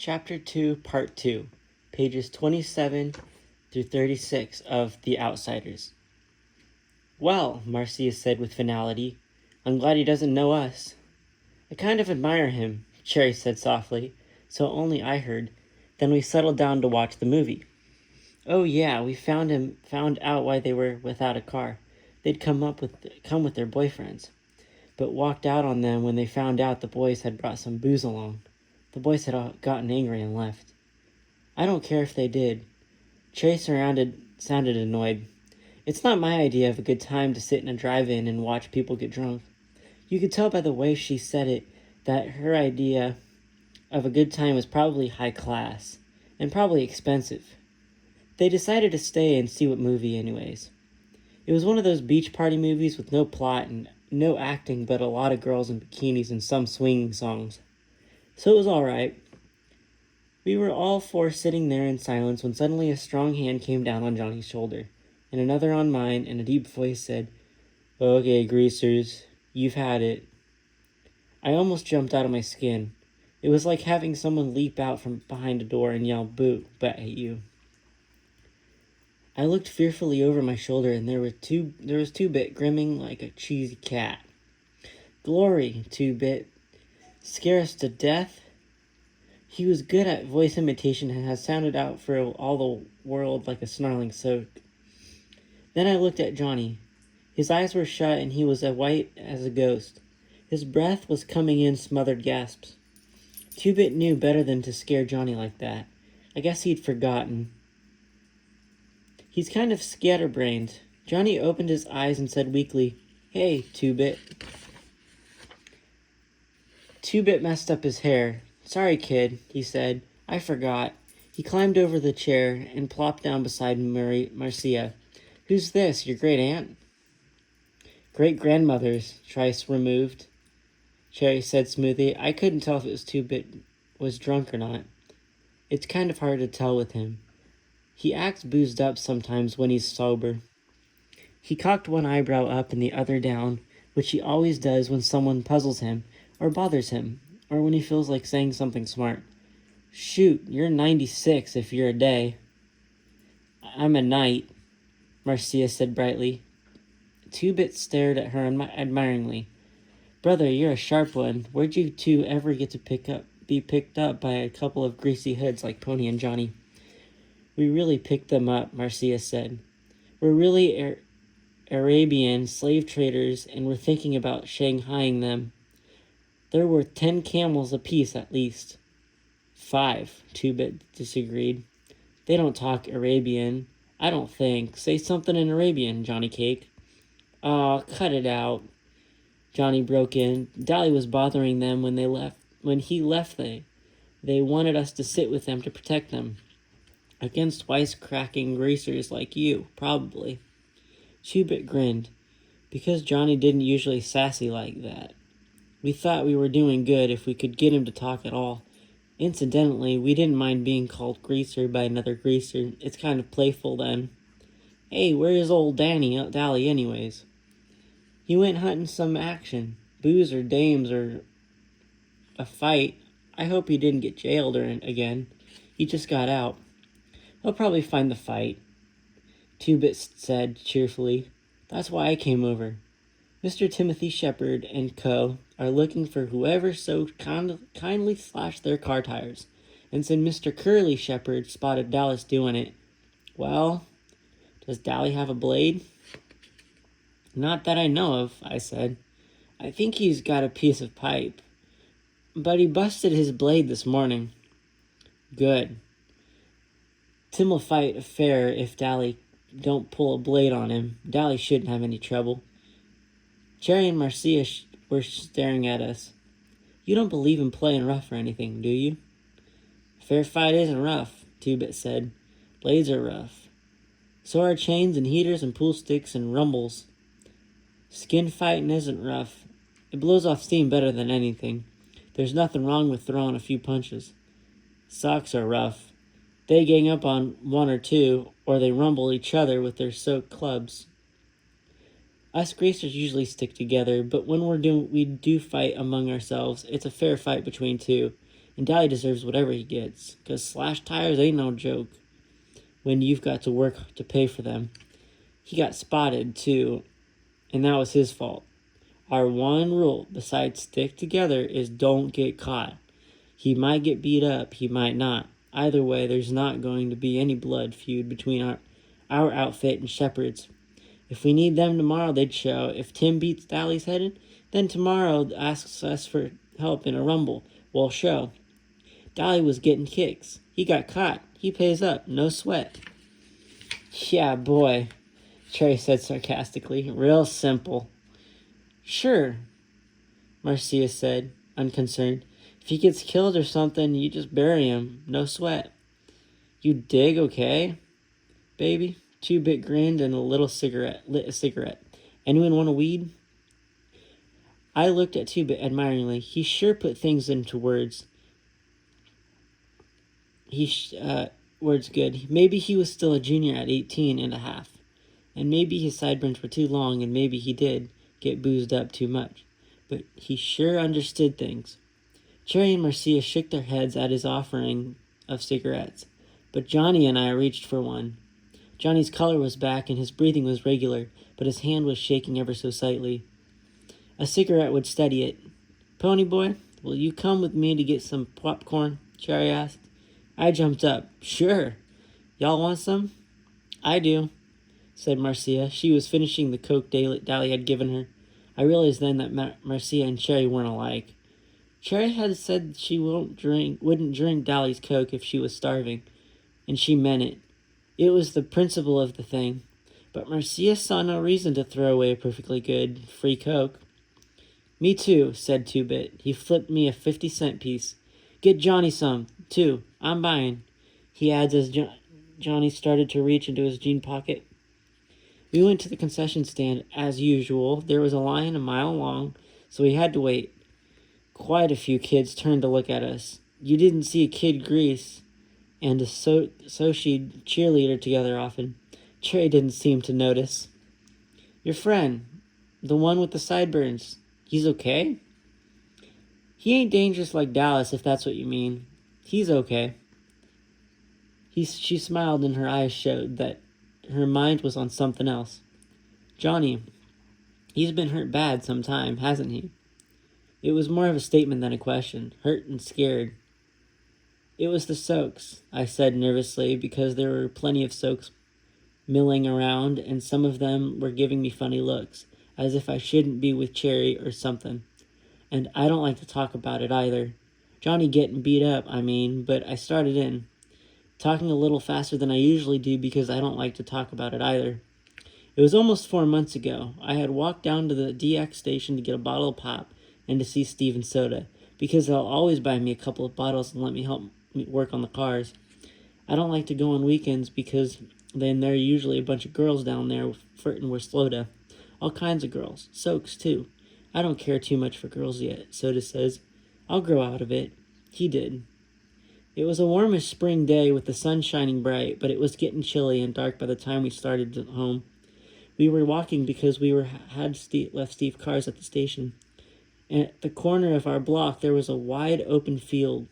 Chapter 2, Part 2, pages 27 through 36 of The Outsiders. "Well," Marcia said with finality, "I'm glad he doesn't know us." "I kind of admire him," Cherry said softly, so only I heard. Then we settled down to watch the movie. "Oh yeah, we found out why they were without a car. They'd come with their boyfriends, but walked out on them when they found out the boys had brought some booze along. The boys had all gotten angry and left." "I don't care if they did." Cherry sounded annoyed. "It's not my idea of a good time to sit in a drive-in and watch people get drunk." You could tell by the way she said it that her idea of a good time was probably high class, and probably expensive. They decided to stay and see what movie anyways. It was one of those beach party movies with no plot and no acting but a lot of girls in bikinis and some swinging songs. So it was all right. We were all four sitting there in silence when suddenly a strong hand came down on Johnny's shoulder, and another on mine, and a deep voice said, "Okay, greasers, you've had it." I almost jumped out of my skin. It was like having someone leap out from behind a door and yell boo, but at you. I looked fearfully over my shoulder, and there was Two-Bit grimming like a cheesy cat. "Glory, Two-Bit. Scare us to death?" He was good at voice imitation and had sounded out for all the world like a snarling soak. Then I looked at Johnny. His eyes were shut and he was as white as a ghost. His breath was coming in smothered gasps. Two-Bit knew better than to scare Johnny like that. I guess he'd forgotten. He's kind of scatterbrained. Johnny opened his eyes and said weakly, "Hey, Two-Bit." Two-Bit messed up his hair. "Sorry, kid," he said. "I forgot." He climbed over the chair and plopped down beside Marcia. "Who's this, your great-aunt?" "Great-grandmother's," Trice removed. Cherry said smoothly. I couldn't tell if it was Two-Bit was drunk or not. It's kind of hard to tell with him. He acts boozed up sometimes when he's sober. He cocked one eyebrow up and the other down, which he always does when someone puzzles him, or bothers him, or when he feels like saying something smart. "Shoot, you're 96 if you're a day." "I'm a night," Marcia said brightly. Two-Bit stared at her admiringly. "Brother, you're a sharp one. Where'd you two ever get to be picked up by a couple of greasy hoods like Pony and Johnny?" "We really picked them up," Marcia said. "We're really Arabian slave traders, and we're thinking about shanghaiing them. They're worth 10 camels apiece at least." 5, Two-Bit disagreed. "They don't talk Arabian, I don't think. Say something in Arabian, Johnny Cake." "Aw, cut it out," Johnny broke in. "Dally was bothering them when he left. They wanted us to sit with them to protect them. Against wisecracking greasers like you, probably." Two-Bit grinned. "Because Johnny didn't usually sassy like that. We thought we were doing good if we could get him to talk at all. Incidentally, we didn't mind being called greaser by another greaser. It's kind of playful then. Hey, where is old Dally anyways?" "He went hunting some action. Booze or dames or a fight. I hope he didn't get jailed again. He just got out." "He'll probably find the fight," Two-Bit said cheerfully. "That's why I came over. Mr. Timothy Shepard and Co. are looking for whoever so kindly slashed their car tires, and said Mr. Curly Shepard spotted Dallas doing it." "Well, does Dally have a blade?" "Not that I know of," I said. "I think he's got a piece of pipe, but he busted his blade this morning." "Good. Tim'll fight fair if Dally don't pull a blade on him. Dally shouldn't have any trouble." Cherry and Marcia were staring at us. "You don't believe in playing rough or anything, do you?" "Fair fight isn't rough," Two-Bit said. "Blades are rough. So are chains and heaters and pool sticks and rumbles. Skin fighting isn't rough. It blows off steam better than anything. There's nothing wrong with throwing a few punches. Socks are rough. They gang up on one or two, or they rumble each other with their soaked clubs. Us greasers usually stick together, but when we do fight among ourselves, it's a fair fight between two. And Dally deserves whatever he gets, 'cause slashed tires ain't no joke when you've got to work to pay for them. He got spotted, too, and that was his fault. Our one rule, besides stick together, is don't get caught. He might get beat up, he might not. Either way, there's not going to be any blood feud between our outfit and Shepard's. If we need them tomorrow, they'd show. If Tim beats Dally's head, then tomorrow asks us for help in a rumble, we'll show. Dally was getting kicks. He got caught. He pays up. No sweat. Yeah, boy, Trey said sarcastically. Real simple. Sure, Marcia said, unconcerned. If he gets killed or something, you just bury him. No sweat. You dig, okay, baby? Two-Bit grinned and lit a cigarette. Anyone want a weed? I looked at Two-Bit admiringly. He sure put things into words. Words good. Maybe he was still a junior at 18 and a half. And maybe his sideburns were too long, and maybe he did get boozed up too much. But he sure understood things. Cherry and Marcia shook their heads at his offering of cigarettes, but Johnny and I reached for one. Johnny's color was back and his breathing was regular, but his hand was shaking ever so slightly. A cigarette would steady it. Pony boy, will you come with me to get some popcorn? Cherry asked. I jumped up. Sure. Y'all want some? I do, said Marcia. She was finishing the Coke Dally had given her. I realized then that Marcia and Cherry weren't alike. Cherry had said she wouldn't drink Dally's Coke if she was starving, and she meant it. It was the principle of the thing. But Marcia saw no reason to throw away a perfectly good, free Coke. Me too, said Two-Bit. He flipped me a 50-cent piece. Get Johnny some, too. I'm buying, he adds as Johnny started to reach into his jean pocket. We went to the concession stand. As usual, there was a line a mile long, so we had to wait. Quite a few kids turned to look at us. You didn't see a Kid Grease and a Sochi cheerleader together often. Trey didn't seem to notice. Your friend, the one with the sideburns, he's okay? He ain't dangerous like Dallas, if that's what you mean. He's okay. She smiled and her eyes showed that her mind was on something else. Johnny, he's been hurt bad some time, hasn't he? It was more of a statement than a question, hurt and scared. It was the soaks, I said nervously, because there were plenty of soaks milling around, and some of them were giving me funny looks, as if I shouldn't be with Cherry or something. And I don't like to talk about it either. Johnny getting beat up, I mean, but I started in, talking a little faster than I usually do because I don't like to talk about it either. It was almost 4 months ago. I had walked down to the DX station to get a bottle of pop and to see Steven Soda, because they'll always buy me a couple of bottles and let me help me work on the cars. I don't like to go on weekends because then there are usually a bunch of girls down there flirting with Soda. All kinds of girls. Soaks, too. I don't care too much for girls yet, Soda says. I'll grow out of it. He did. It was a warmish spring day with the sun shining bright, but it was getting chilly and dark by the time we started home. We were walking because we had left Steve cars at the station. And at the corner of our block, there was a wide open field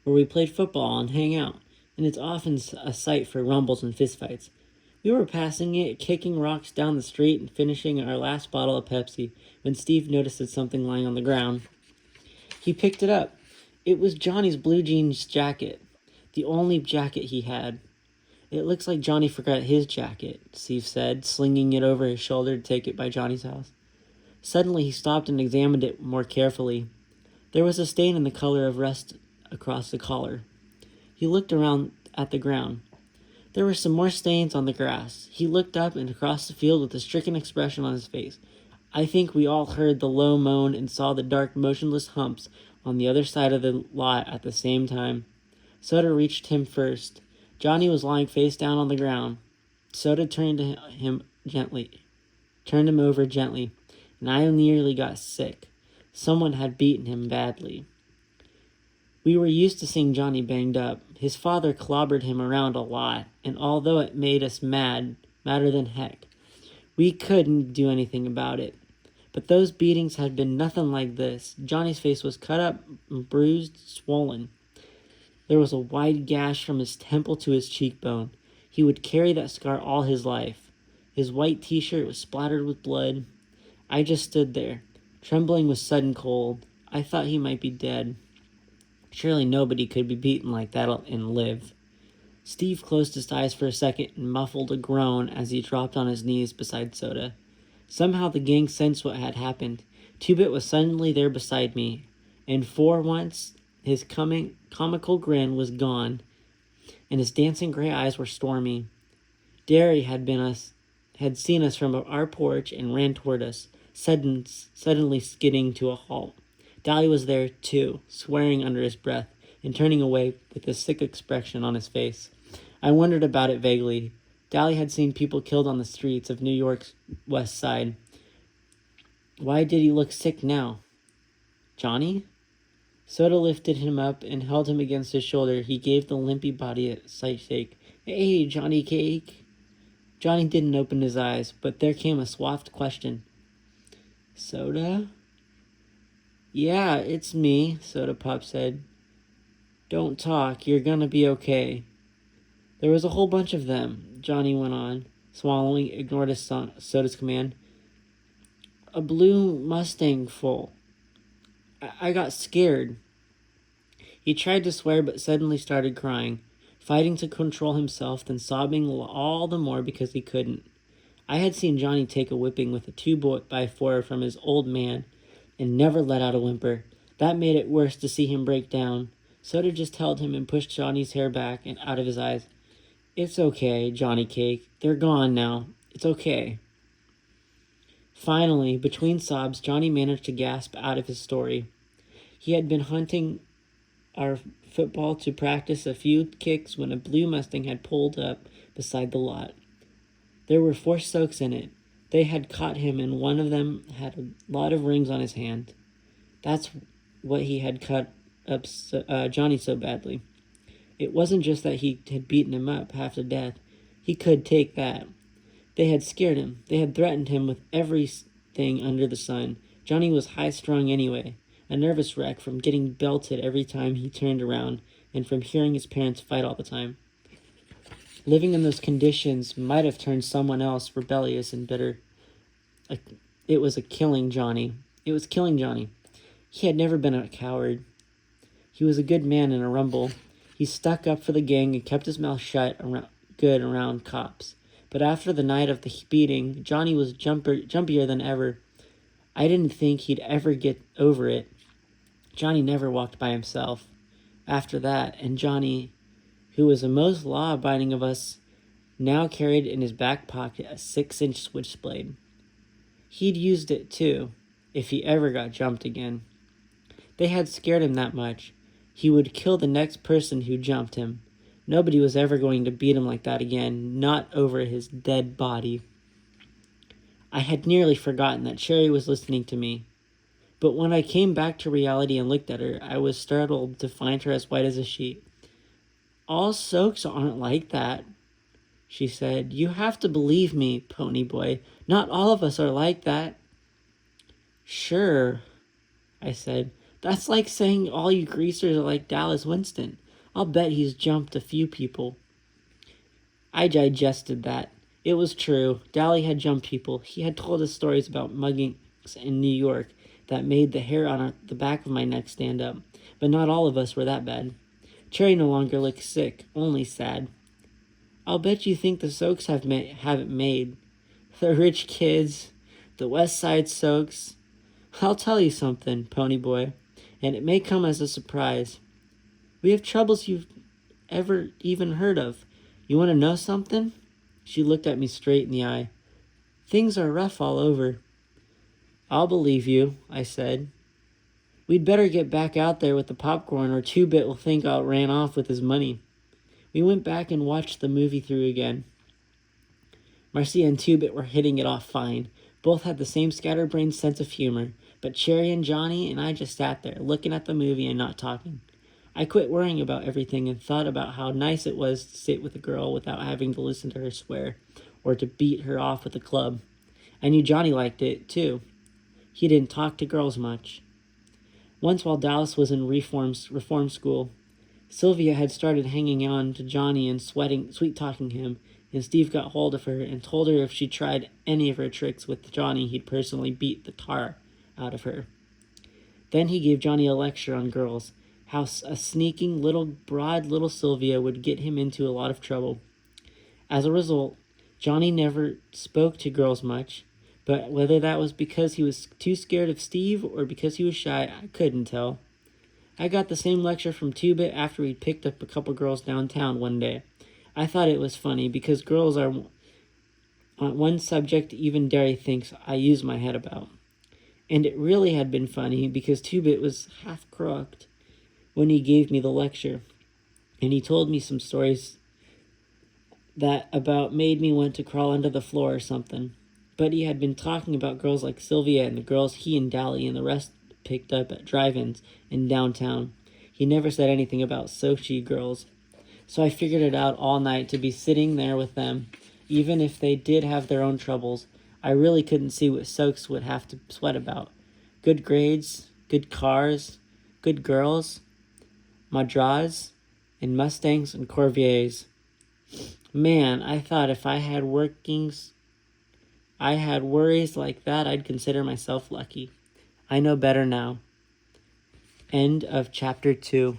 where we played football and hang out, and it's often a sight for rumbles and fistfights. We were passing it, kicking rocks down the street, and finishing our last bottle of Pepsi when Steve noticed something lying on the ground. He picked it up. It was Johnny's blue jeans jacket, the only jacket he had. It looks like Johnny forgot his jacket, Steve said, slinging it over his shoulder to take it by Johnny's house. Suddenly he stopped and examined it more carefully. There was a stain in the color of rust across the collar. He looked around at the ground. There were some more stains on the grass. He looked up and across the field with a stricken expression on his face. I think we all heard the low moan and saw the dark, motionless humps on the other side of the lot at the same time. Soda reached him first. Johnny was lying face down on the ground. Soda turned him over gently, and I nearly got sick. Someone had beaten him badly. We were used to seeing Johnny banged up. His father clobbered him around a lot, and although it made us madder than heck, we couldn't do anything about it. But those beatings had been nothing like this. Johnny's face was cut up, bruised, swollen. There was a wide gash from his temple to his cheekbone. He would carry that scar all his life. His white t-shirt was splattered with blood. I just stood there, trembling with sudden cold. I thought he might be dead. Surely nobody could be beaten like that and live. Steve closed his eyes for a second and muffled a groan as he dropped on his knees beside Soda. Somehow the gang sensed what had happened. Two-Bit was suddenly there beside me, and for once his comical grin was gone, and his dancing gray eyes were stormy. Derry had seen us from our porch and ran toward us, suddenly skidding to a halt. Dolly was there, too, swearing under his breath and turning away with a sick expression on his face. I wondered about it vaguely. Dolly had seen people killed on the streets of New York's west side. Why did he look sick now? Johnny? Soda lifted him up and held him against his shoulder. He gave the limpy body a slight shake. Hey, Johnny Cake. Johnny didn't open his eyes, but there came a soft question. Soda? Yeah, it's me, Soda Pop said. Don't talk, you're gonna be okay. There was a whole bunch of them, Johnny went on, swallowing, ignored his Soda's command. A blue Mustang full. I got scared. He tried to swear but suddenly started crying, fighting to control himself, then sobbing all the more because he couldn't. I had seen Johnny take a whipping with a 2x4 from his old man and never let out a whimper. That made it worse to see him break down. Soda just held him and pushed Johnny's hair back and out of his eyes. It's okay, Johnny Cake. They're gone now. It's okay. Finally, between sobs, Johnny managed to gasp out of his story. He had been hunting our football to practice a few kicks when a blue Mustang had pulled up beside the lot. There were 4 Soaks in it. They had caught him, and one of them had a lot of rings on his hand. That's what he had cut up Johnny so badly. It wasn't just that he had beaten him up half to death. He could take that. They had scared him. They had threatened him with everything under the sun. Johnny was high-strung anyway, a nervous wreck from getting belted every time he turned around and from hearing his parents fight all the time. Living in those conditions might have turned someone else rebellious and bitter. It was killing Johnny. He had never been a coward. He was a good man in a rumble. He stuck up for the gang and kept his mouth shut around cops. But after the night of the beating, Johnny was jumpier than ever. I didn't think he'd ever get over it. Johnny never walked by himself. After that, and Johnny, who was the most law-abiding of us, now carried in his back pocket a 6-inch switchblade. He'd used it, too, if he ever got jumped again. They had scared him that much. He would kill the next person who jumped him. Nobody was ever going to beat him like that again, not over his dead body. I had nearly forgotten that Sherry was listening to me. But when I came back to reality and looked at her, I was startled to find her as white as a sheet. All Soaks aren't like that, she said. You have to believe me, Pony Boy. Not all of us are like that. Sure, I said. That's like saying all you greasers are like Dallas Winston. I'll bet he's jumped a few people. I digested that. It was true. Dally had jumped people. He had told us stories about muggings in New York that made the hair on the back of my neck stand up. But not all of us were that bad. Cherry no longer looked sick, only sad. I'll bet you think the Soaks have it made. The rich kids, the West Side Soaks. I'll tell you something, Pony Boy, and it may come as a surprise. We have troubles you've ever even heard of. You want to know something? She looked at me straight in the eye. Things are rough all over. I'll believe you, I said. We'd better get back out there with the popcorn or Two-Bit will think I ran off with his money. We went back and watched the movie through again. Marcia and Two-Bit were hitting it off fine. Both had the same scatterbrained sense of humor, but Cherry and Johnny and I just sat there, looking at the movie and not talking. I quit worrying about everything and thought about how nice it was to sit with a girl without having to listen to her swear or to beat her off with a club. I knew Johnny liked it, too. He didn't talk to girls much. Once while Dallas was in reform school, Sylvia had started hanging on to Johnny and sweet-talking him, and Steve got hold of her and told her if she tried any of her tricks with Johnny, he'd personally beat the tar out of her. Then he gave Johnny a lecture on girls, how a sneaking broad little Sylvia would get him into a lot of trouble. As a result, Johnny never spoke to girls much, but whether that was because he was too scared of Steve or because he was shy, I couldn't tell. I got the same lecture from Two-Bit after we'd picked up a couple girls downtown one day. I thought it was funny because girls are one subject even Derry thinks I use my head about. And it really had been funny because Two-Bit was half crooked when he gave me the lecture, and he told me some stories that about made me want to crawl under the floor or something. But he had been talking about girls like Sylvia and the girls he and Dally and the rest picked up at drive-ins in downtown. He never said anything about Sochi girls. So I figured it out all night to be sitting there with them, even if they did have their own troubles. I really couldn't see what Soaks would have to sweat about. Good grades, good cars, good girls, Madras, and Mustangs and Corvairs. Man, I thought if I had worries like that, I'd consider myself lucky. I know better now. End of chapter 2.